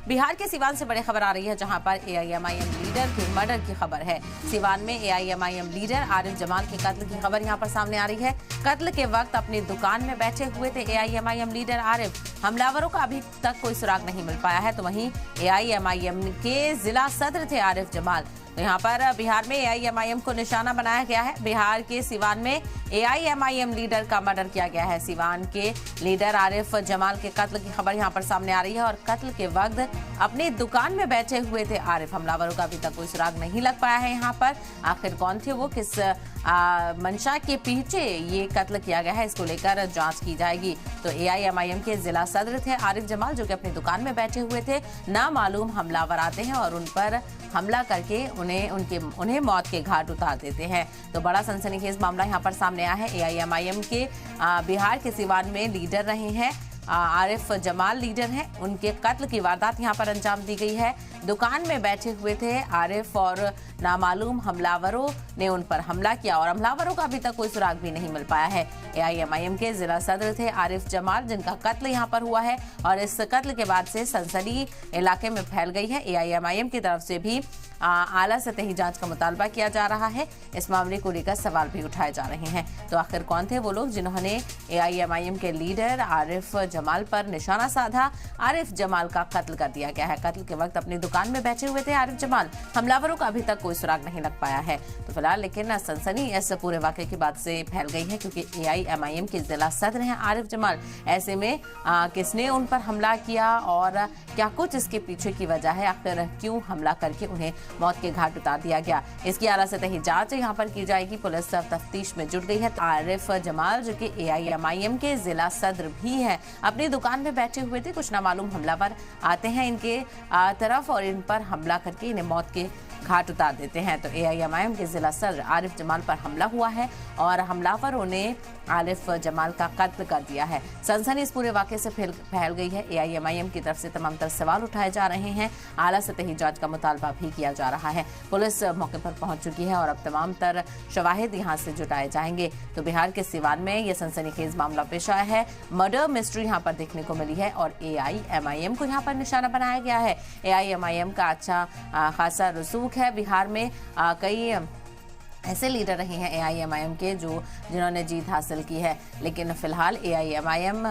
बिहार के सिवान से बड़ी खबर आ रही है, जहां पर एआईएमआईएम लीडर के मर्डर की खबर है। सिवान में एआईएमआईएम लीडर आरिफ जमाल के कत्ल की खबर यहां पर सामने आ रही है। कत्ल के वक्त अपनी दुकान में बैठे हुए थे एआईएमआईएम लीडर आरिफ। हमलावरों का अभी तक कोई सुराग नहीं मिल पाया है। तो वहीं एआईएमआईएम के जिला सदर थे आरिफ जमाल। तो यहाँ पर बिहार में एआईएमआईएम को निशाना बनाया गया है। बिहार के सिवान में एआईएमआईएम लीडर का मर्डर किया गया है। सिवान के लीडर आरिफ जमाल के कत्ल की खबर यहाँ पर सामने आ रही है और कत्ल के वक्त अपनी दुकान में बैठे हुए थे आरिफ। हमलावरों का अभी तक कोई सुराग नहीं लग पाया है। यहाँ पर आखिर कौन थे वो, किस मंशा के पीछे ये कत्ल किया गया है, इसको लेकर जांच की जाएगी। तो एआईएमआईएम के जिला सदर थे आरिफ जमाल, जो कि अपनी दुकान में बैठे हुए थे। नामालूम हमलावर आते हैं और उन पर हमला करके उन्हें मौत के घाट उतार देते हैं। तो बड़ा सनसनीखेज मामला यहाँ पर सामने आया है। एआईएमआईएम के बिहार के सिवान में लीडर रहे हैं आरिफ जमाल लीडर हैं। उनके कत्ल की वारदात यहाँ पर अंजाम दी गई है। दुकान में बैठे हुए थे आरिफ और नामालूम हमलावरों ने उन पर हमला किया और हमलावरों का अभी तक कोई सुराग भी नहीं मिल पाया है। एआईएमआईएम के जिला सदर थे आरिफ जमाल, जिनका कत्ल यहाँ पर हुआ है और इस कत्ल के बाद से सनसनी इलाके में फैल गई है। एआईएमआईएम की तरफ से भी आला सतही जांच का मुतालबा किया जा रहा है। इस मामले को लेकर सवाल भी उठाए जा रहे हैं। तो आखिर कौन थे वो लोग जिन्होंने एआईएमआईएम के लीडर आरिफ जमाल पर निशाना साधा। आरिफ जमाल का कत्ल कर दिया गया है। कत्ल के वक्त अपनी दुकान में बैठे हुए थे आरिफ जमाल। हमलावरों का अभी तक कोई सुराग नहीं लग पाया है। तो फिलहाल लेकिन सनसनी इस पूरे वाकये की बात से फैल गई है, क्योंकि एआईएमआईएम के जिला सदर हैं आरिफ जमाल। ऐसे में किसने उन पर हमला किया और क्या कुछ इसके पीछे की वजह है, आखिर क्यों हमला करके उन्हें मौत के घाट उतार दिया गया, इसकी आला सतही जांच यहाँ पर की जाएगी। पुलिस तफ्तीश में जुट गई है। आरिफ जमाल, जो कि एआईएमआईएम के जिला सदर भी हैं, अपनी दुकान में बैठे हुए थे। कुछ नामालूम हमलावर आते हैं इनके तरफ और इन पर हमला करके इन्हें मौत के घाट उतार देते हैं। तो एआईएमआईएम के जिला सदर आरिफ जमाल पर हमला हुआ है और हमलावरों ने आरिफ जमाल का कत्ल कर दिया है। सनसनी इस पूरे वाकये से फैल गई है। एआईएमआईएम की तरफ से तमाम तरह सवाल उठाए जा रहे हैं। आला सतही जांच का मुतालबा भी किया जा रहा है। पुलिस मौके पर पहुंच चुकी है और अब तमाम तरह शवाहिद यहां से जुटाए जाएंगे। तो बिहार के सिवान में यह सनसनीखेज मामला पेश आया है। मर्डर मिस्ट्री यहां पर देखने को मिली है और एआईएमआईएम को यहां पर निशाना बनाया गया है। एआईएमआईएम का अच्छा खासा रसूख है। बिहार में कई ऐसे लीडर रहे हैं एआईएमआईएम के जिन्होंने जीत हासिल की है, लेकिन फिलहाल एआईएमआईएम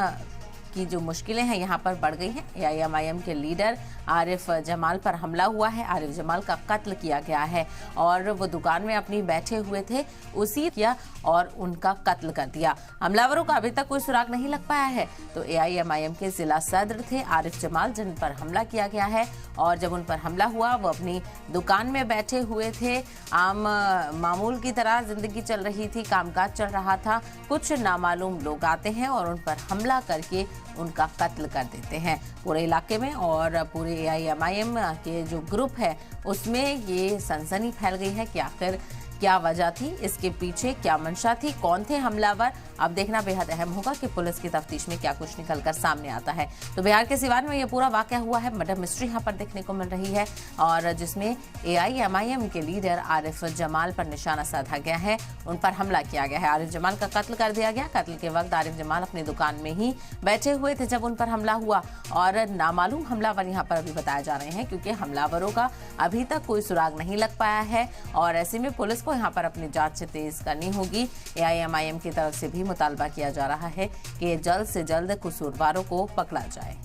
की जो मुश्किलें हैं यहाँ पर बढ़ गई हैं। एआईएमआईएम के लीडर आरिफ जमाल पर हमला हुआ है। आरिफ जमाल का कत्ल किया गया है और वो दुकान में अपनी बैठे हुए थे, उसी किया और उनका कत्ल कर दिया। हमलावरों का अभी तक कोई सुराग नहीं लग पाया है। तो एआईएमआईएम के जिला सदर थे आरिफ जमाल, जिन पर हमला किया गया है और जब उन पर हमला हुआ वो अपनी दुकान में बैठे हुए थे। आम मामूल की तरह जिंदगी चल रही थी, कामकाज चल रहा था। कुछ नामालूम लोग आते हैं और उन पर हमला करके उनका कत्ल कर देते हैं पूरे इलाके में। और पूरे एआईएमआईएम के जो ग्रुप है उसमें ये सनसनी फैल गई है कि आखिर क्या वजह थी, इसके पीछे क्या मंशा थी, कौन थे हमलावर। अब देखना बेहद अहम होगा कि पुलिस की तफ्तीश में क्या कुछ निकलकर सामने आता है। तो बिहार के सिवान में ये पूरा वाकया हुआ है। मर्डर मिस्ट्री यहाँ पर देखने को मिल रही है और जिसमें एआईएमआईएम के लीडर आरिफ जमाल पर निशाना साधा गया है, उन पर हमला किया गया है। आरिफ जमाल का कत्ल कर दिया गया। कत्ल के वक्त आरिफ जमाल अपनी दुकान में ही बैठे हुए थे जब उन पर हमला हुआ और नामालूम हमलावर यहाँ पर अभी बताए जा रहे हैं, क्योंकि हमलावरों का अभी तक कोई सुराग नहीं लग पाया है और ऐसे में पुलिस को यहाँ पर अपनी जांच तेज करनी होगी। एआईएमआईएम की तरफ से भी मुतालबा किया जा रहा है कि जल्द से जल्द कसूरवारों को पकड़ा जाए।